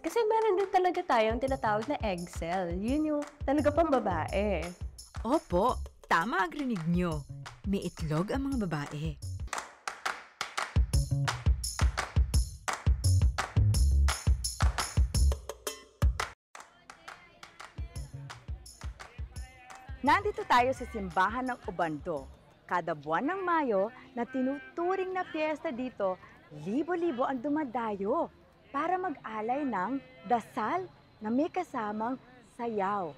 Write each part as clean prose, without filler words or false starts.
Kasi meron din talaga tayong tinatawag na egg cell. Yun yung talaga pang babae. Opo, tama ang rinig nyo. May itlog ang mga babae. Nandito tayo sa simbahan ng Ubando. Kada buwan ng Mayo na tinuturing na piyesta dito, libo-libo ang dumadayo para mag-alay ng dasal na may kasamang sayaw.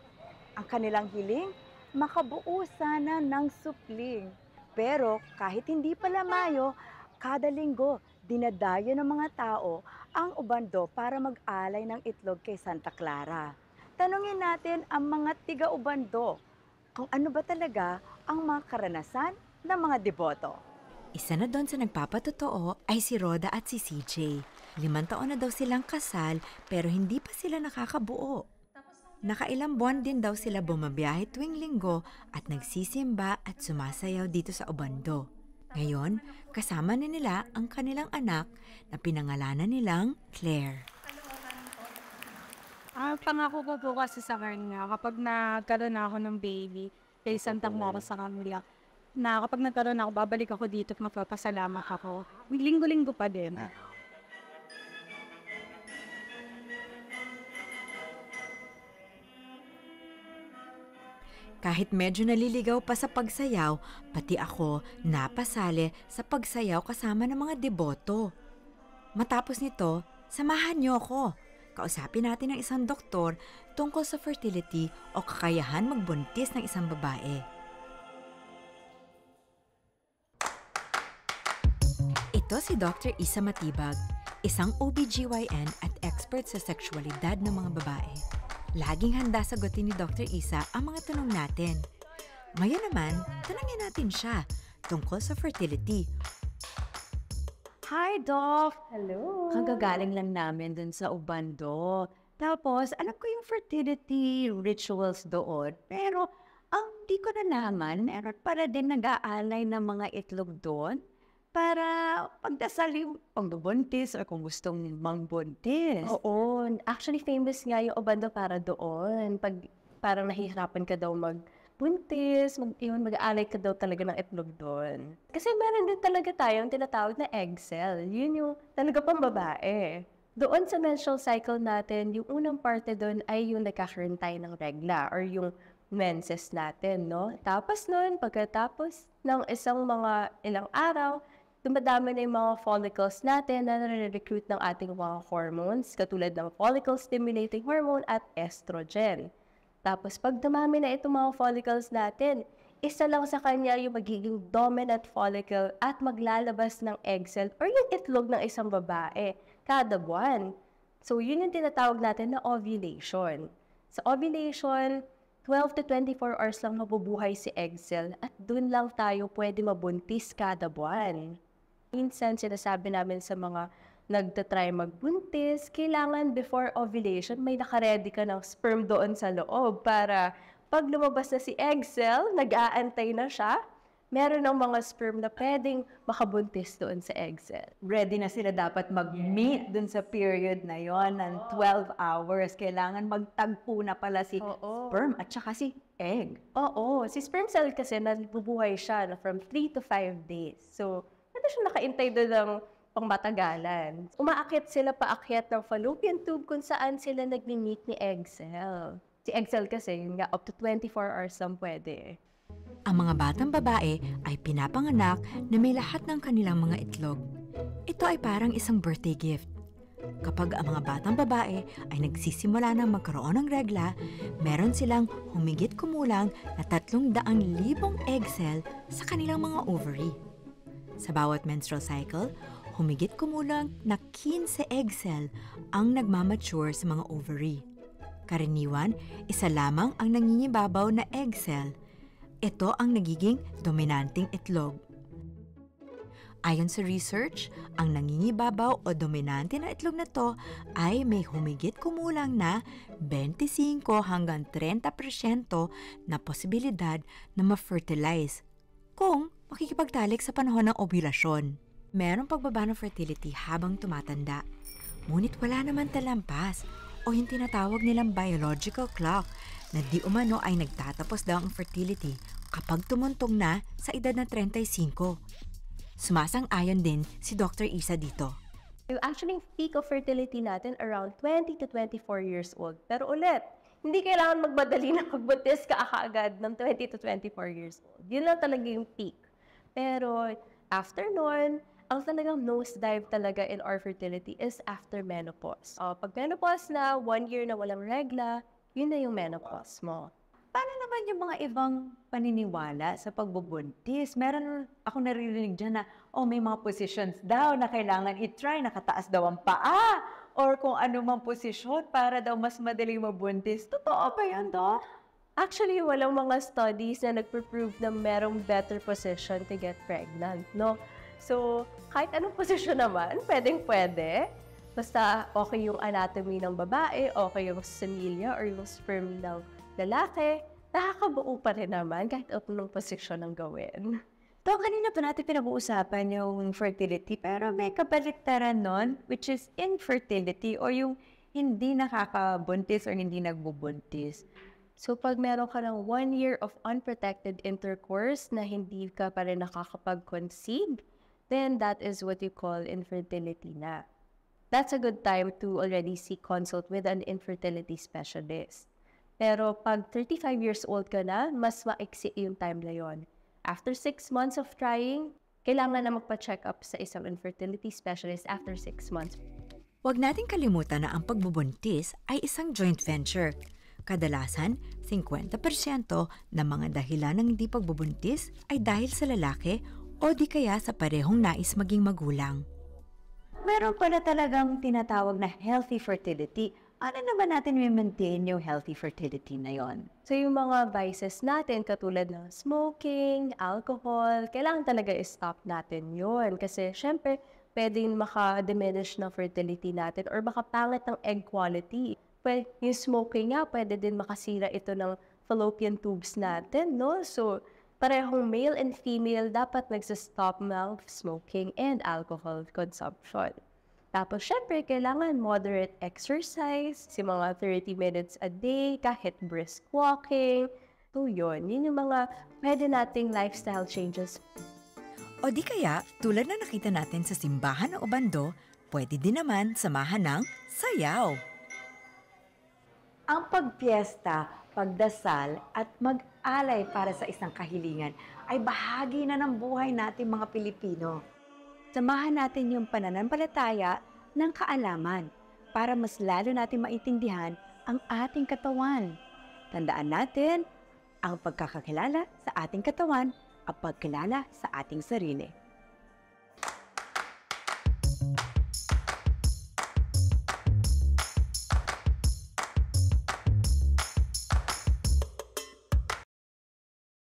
Ang kanilang hiling, makabuo sana ng supling. Pero kahit hindi pala Mayo, kada linggo, dinadayo ng mga tao ang Ubando para mag-alay ng itlog kay Santa Clara. Tanungin natin ang mga tiga-Ubando kung ano ba talaga ang mga karanasan ng mga deboto. Isa na doon sa nagpapatotoo ay si Rhoda at si CJ. 5 taon na daw silang kasal pero hindi pa sila nakakabuo. Nakailang buwan din daw sila bumabiyahe tuwing linggo at nagsisimba at sumasayaw dito sa Ubando. Ngayon, kasama na nila ang kanilang anak na pinangalanan nilang Claire. Pangako ko po kasi sa kanya, kapag nagkaroon na ako ng baby, kay Santa Clara sa kanila, na kapag nagkaroon ako, babalik ako dito at magpapasalamat ako. Linggo-linggo pa din. Kahit medyo naliligaw pa sa pagsayaw, pati ako napasali sa pagsayaw kasama ng mga deboto. Matapos nito, samahan niyo ako. Kausapin natin ang isang doktor tungkol sa fertility o kakayahan magbuntis ng isang babae. Ito si Dr. Isa Matibag, isang OBGYN at expert sa sexualidad ng mga babae. Laging handa sagutin ni Dr. Isa ang mga tanong natin. Ngayon naman, tanungin natin siya tungkol sa fertility. Hi, Doc! Hello! Kagagaling lang namin dun sa Ubando. Tapos, alam ko yung fertility rituals doon. Pero, ang di ko nalaman, meron para din nag-aalay ng mga itlog doon para pagdasal yung pagbubuntis o kung gustong mangbuntis. Oo. Actually, famous nga yung Ubando para doon. Pag parang nahihirapan ka daw buntis, mag-aalay ka daw talaga ng itlog doon. Kasi meron din talaga tayong tinatawag na egg cell. Yun yung talaga pang babae. Doon sa menstrual cycle natin, yung unang parte doon ay yung nagkakaroon tayo ng regla or yung menses natin, no? Tapos noon, pagkatapos ng ilang araw, dumadami na yung mga follicles natin na nare-recruit ng ating mga hormones, katulad ng follicle-stimulating hormone at estrogen. Tapos, pag dumami na itong mga follicles natin, isa lang sa kanya yung magiging dominant follicle at maglalabas ng egg cell or yung itlog ng isang babae kada buwan. So, yun yung tinatawag natin na ovulation. Sa ovulation, 12 to 24 hours lang mabubuhay si egg cell at dun lang tayo pwede mabuntis kada buwan. Minsan, sinasabi namin sa mga nagtatry magbuntis, kailangan before ovulation, may nakaredy ka ng sperm doon sa loob para pag lumabas na si egg cell, nag-aantay na siya, meron ng mga sperm na pwedeng makabuntis doon sa egg cell. Ready na sila dapat mag-meet dun sa period na yon ng 12 hours. Kailangan magtagpo na pala si sperm at saka si egg. Oo, si sperm cell kasi nabubuhay siya from 3 to 5 days. So, ano siya nakaintay doon ng pangmatagalan. Umaakyat sila paakyat ng fallopian tube kung saan sila nag-meet ni egg cell. Si egg cell kasi, yun nga, up to 24 hours lang pwede. Ang mga batang babae ay pinapanganak na may lahat ng kanilang mga itlog. Ito ay parang isang birthday gift. Kapag ang mga batang babae ay nagsisimula ng magkaroon ng regla, meron silang humigit kumulang na 300,000 egg cell sa kanilang mga ovary. Sa bawat menstrual cycle, humigit kumulang na 15 egg cell ang nagmamature sa mga ovary. Karaniwan, isa lamang ang nangingibabaw na egg cell. Ito ang nagiging dominanteng itlog. Ayon sa research, ang nangingibabaw o dominante na itlog na to ay may humigit kumulang na 25 hanggang 30% na posibilidad na ma-fertilize kung makikipagtalik sa panahon ng ovulasyon. Merong pagbaba ng fertility habang tumatanda. Ngunit wala naman talampas o yung tinatawag nilang biological clock na di umano ay nagtatapos daw ang fertility kapag tumuntong na sa edad na 35. Sumasang-ayon din si Dr. Isa dito. Yung actually peak of fertility natin around 20 to 24 years old. Pero ulit, hindi kailangan magmadali na magbuntis ka kaagad ng 20 to 24 years old. Yun lang talaga yung peak. Pero after nun, ang talagang nosedive talaga in our fertility is after menopause. Pag menopause na, 1 year na walang regla, yun na yung menopause mo. Paano naman yung mga ibang paniniwala sa pagbubuntis? Meron ako naririnig dyan na, may mga positions daw na kailangan i-try, nakataas daw ang paa, or kung ano mang posisyon para daw mas madaling mabuntis. Totoo ba yan, Doc? Actually, walang mga studies na nagpo-prove na merong better position to get pregnant, no? So, kahit anong posisyon naman, pwedeng-pwede. Basta okay yung anatomy ng babae, okay yung semilla or yung sperm ng lalaki, nakakabuo pa rin naman kahit anong posisyon ang gawin. Dok, kanina pa natin pinag-uusapan yung fertility, pero may kabaliktaran nun, which is infertility o yung hindi nakakabuntis or hindi nagbubuntis. So, pag meron ka ng 1 year of unprotected intercourse na hindi ka pa rin nakakapag-conceive, then that is what you call infertility na. That's a good time to already seek consult with an infertility specialist. Pero pag 35 years old ka na, mas maiksi yung time na yon. After 6 months of trying, kailangan na magpa-check up sa isang infertility specialist after 6 months. Huwag nating kalimutan na ang pagbubuntis ay isang joint venture. Kadalasan, 50% ng mga dahilan ng hindi pagbubuntis ay dahil sa lalaki o di kaya sa parehong nais maging magulang. Meron pala talagang tinatawag na healthy fertility. Ano naman natin i-maintain yung healthy fertility na yon? So yung mga vices natin katulad ng smoking, alcohol, kailangan talaga i-stop natin yon. Kasi syempre, pwedeng maka-diminish ng fertility natin or makapangit ng egg quality. Yung smoking nga, pwede din makasira ito ng fallopian tubes natin, no? So, parehong male and female dapat nagsa-stop ng smoking and alcohol consumption. Tapos, syempre, kailangan moderate exercise, si mga 30 minutes a day, kahit brisk walking. So, yun yung mga pwede nating lifestyle changes. O di kaya, tulad na nakita natin sa simbahan ng Obando, pwede din naman samahan ng sayaw. Ang pagpiesta, pagdasal at mag-alay para sa isang kahilingan ay bahagi na ng buhay natin mga Pilipino. Samahan natin yung pananampalataya ng kaalaman para mas lalo natin maintindihan ang ating katawan. Tandaan natin, ang pagkakakilala sa ating katawan ang pagkilala sa ating sarili.